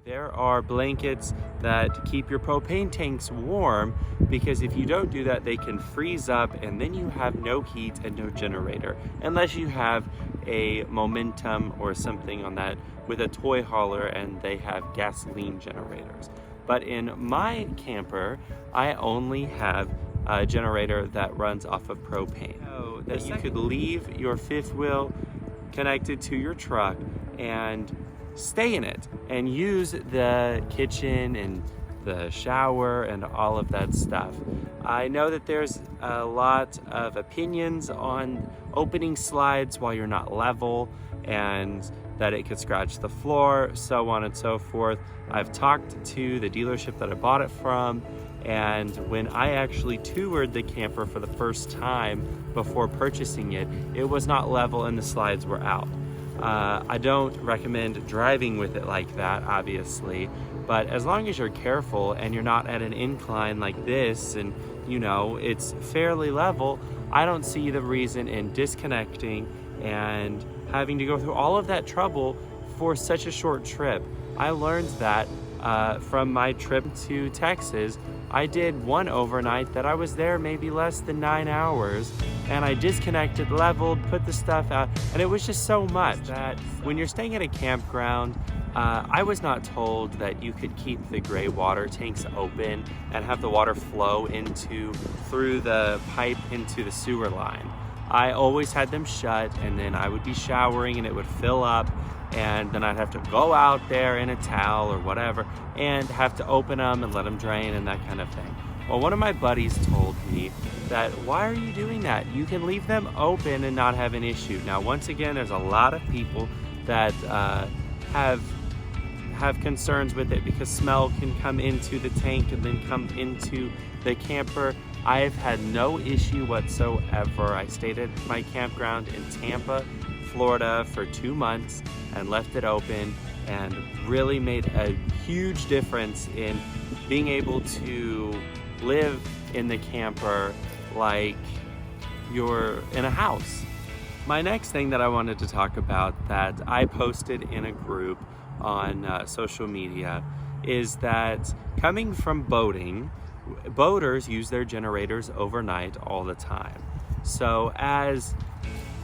There are blankets that keep your propane tanks warm because if you don't do that, they can freeze up and then you have no heat and no generator unless you have a Momentum or something on that with a toy hauler and they have gasoline generators. But in my camper, I only have a generator that runs off of propane. So that you could leave your fifth wheel connected to your truck and stay in it and use the kitchen and the shower and all of that stuff. I know that there's a lot of opinions on opening slides while you're not level and that it could scratch the floor, so on and so forth. I've talked to the dealership that I bought it from, and when I actually toured the camper for the first time before purchasing it, it was not level and the slides were out. I don't recommend driving with it like that, obviously, but as long as you're careful and you're not at an incline like this and you know it's fairly level, I don't see the reason in disconnecting and having to go through all of that trouble for such a short trip. I learned that from my trip to Texas. I did one overnight that I was there maybe less than 9 hours, and I disconnected, leveled, put the stuff out, and it was just so much that when you're staying at a campground, I was not told that you could keep the gray water tanks open and have the water flow through the pipe into the sewer line. I always had them shut, and then I would be showering and it would fill up, and then I'd have to go out there in a towel or whatever and have to open them and let them drain and that kind of thing. Well, one of my buddies told me that, why are you doing that? You can leave them open and not have an issue. Now, once again, there's a lot of people that have concerns with it because smell can come into the tank and then come into the camper. I've had no issue whatsoever. I stayed at my campground in Tampa, Florida for 2 months and left it open, and really made a huge difference in being able to live in the camper like you're in a house. My next thing that I wanted to talk about that I posted in a group on social media is that coming from boating, boaters use their generators overnight all the time. So as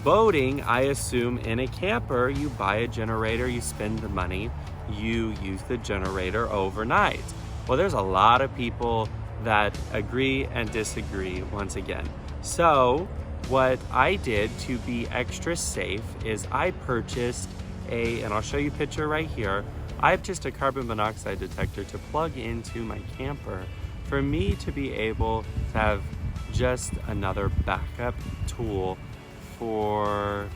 boating, I assume in a camper, you buy a generator, you spend the money, you use the generator overnight. Well, there's a lot of people that agree and disagree once again. So what I did to be extra safe is I purchased and I'll show you a picture right here. I have just a carbon monoxide detector to plug into my camper for me to be able to have just another backup tool for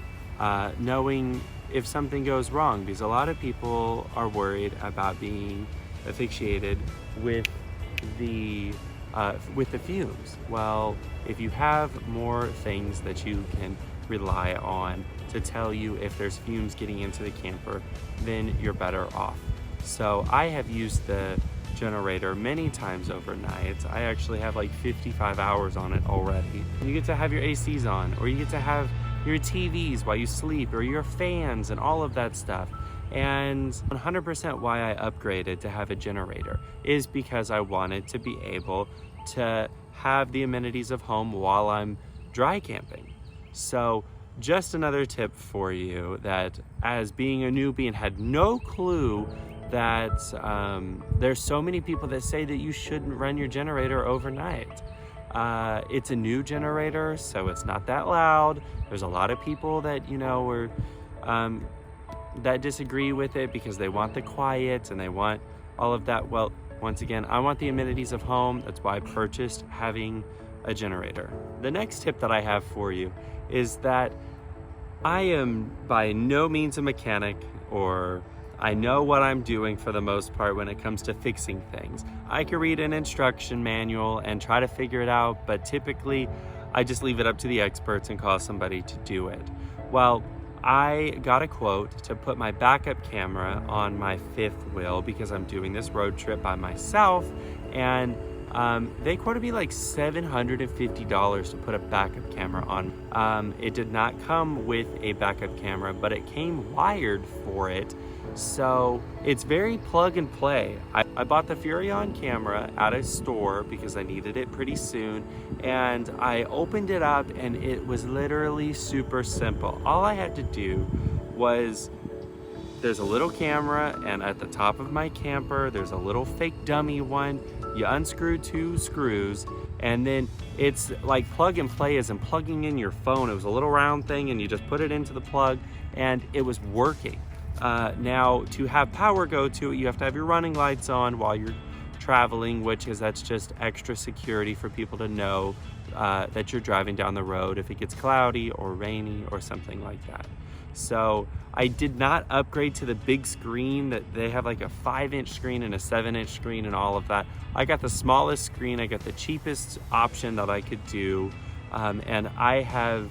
knowing if something goes wrong, because a lot of people are worried about being asphyxiated with the fumes. Well, if you have more things that you can rely on to tell you if there's fumes getting into the camper, then you're better off. So I have used the generator many times overnight. I actually have like 55 hours on it already. You get to have your ACs on, or you get to have your TVs while you sleep, or your fans and all of that stuff. And 100% why I upgraded to have a generator is because I wanted to be able to have the amenities of home while I'm dry camping. So just another tip for you that as being a newbie and had no clue that there's so many people that say that you shouldn't run your generator overnight. It's a new generator, so it's not that loud. There's a lot of people that, you know, that disagree with it because they want the quiet and they want all of that. Well, once again, I want the amenities of home. That's why I purchased having a generator. The next tip that I have for you is that I am by no means a mechanic, or I know what I'm doing for the most part when it comes to fixing things. I could read an instruction manual and try to figure it out, but typically I just leave it up to the experts and call somebody to do it. Well, I got a quote to put my backup camera on my fifth wheel because I'm doing this road trip by myself, and They quoted me like $750 to put a backup camera on. It did not come with a backup camera, but it came wired for it. So it's very plug and play. I bought the Furrion camera at a store because I needed it pretty soon, and I opened it up and it was literally super simple. All I had to do was, there's a little camera, and at the top of my camper there's a little fake dummy one. You unscrew 2 screws, and then it's like plug and play as in plugging in your phone. It was a little round thing and you just put it into the plug and it was working. Now, to have power go to it, you have to have your running lights on while you're traveling, that's just extra security for people to know that you're driving down the road if it gets cloudy or rainy or something like that. So I did not upgrade to the big screen. That they have like a 5-inch screen and a 7-inch screen and all of that. I got the smallest screen. I got the cheapest option that I could do, and I have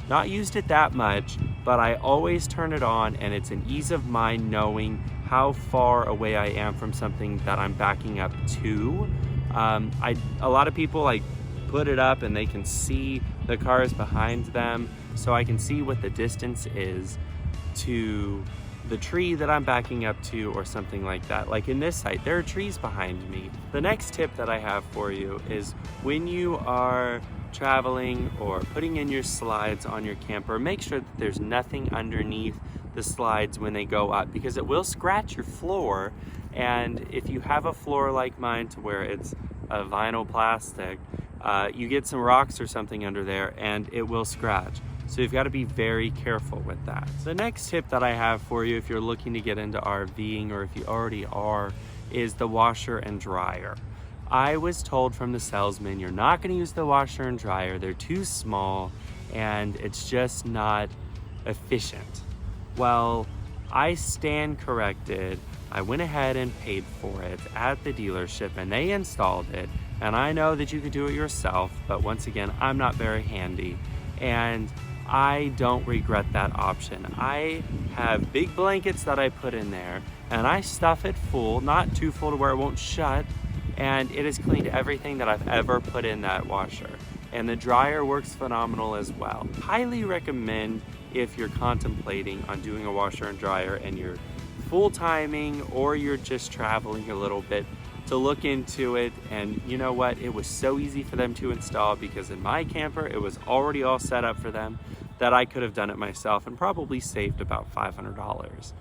not used it that much, but I always turn it on, and it's an ease of mind knowing how far away I am from something that I'm backing up to. A lot of people like put it up and they can see the cars behind them, so I can see what the distance is to the tree that I'm backing up to or something like that. Like in this site, there are trees behind me. The next tip that I have for you is when you are traveling or putting in your slides on your camper, make sure that there's nothing underneath the slides when they go up, because it will scratch your floor. And if you have a floor like mine to where it's a vinyl plastic, you get some rocks or something under there and it will scratch. So you've got to be very careful with that. The next tip that I have for you if you're looking to get into RVing, or if you already are, is the washer and dryer. I was told from the salesman, you're not going to use the washer and dryer. They're too small and it's just not efficient. Well, I stand corrected. I went ahead and paid for it at the dealership and they installed it. And I know that you could do it yourself, but once again, I'm not very handy. And I don't regret that option. I have big blankets that I put in there and I stuff it full, not too full to where it won't shut, and it has cleaned everything that I've ever put in that washer. And the dryer works phenomenal as well. Highly recommend, if you're contemplating on doing a washer and dryer and you're full timing or you're just traveling a little bit, to look into it. And you know what, it was so easy for them to install, because in my camper it was already all set up for them, that I could have done it myself and probably saved about $500.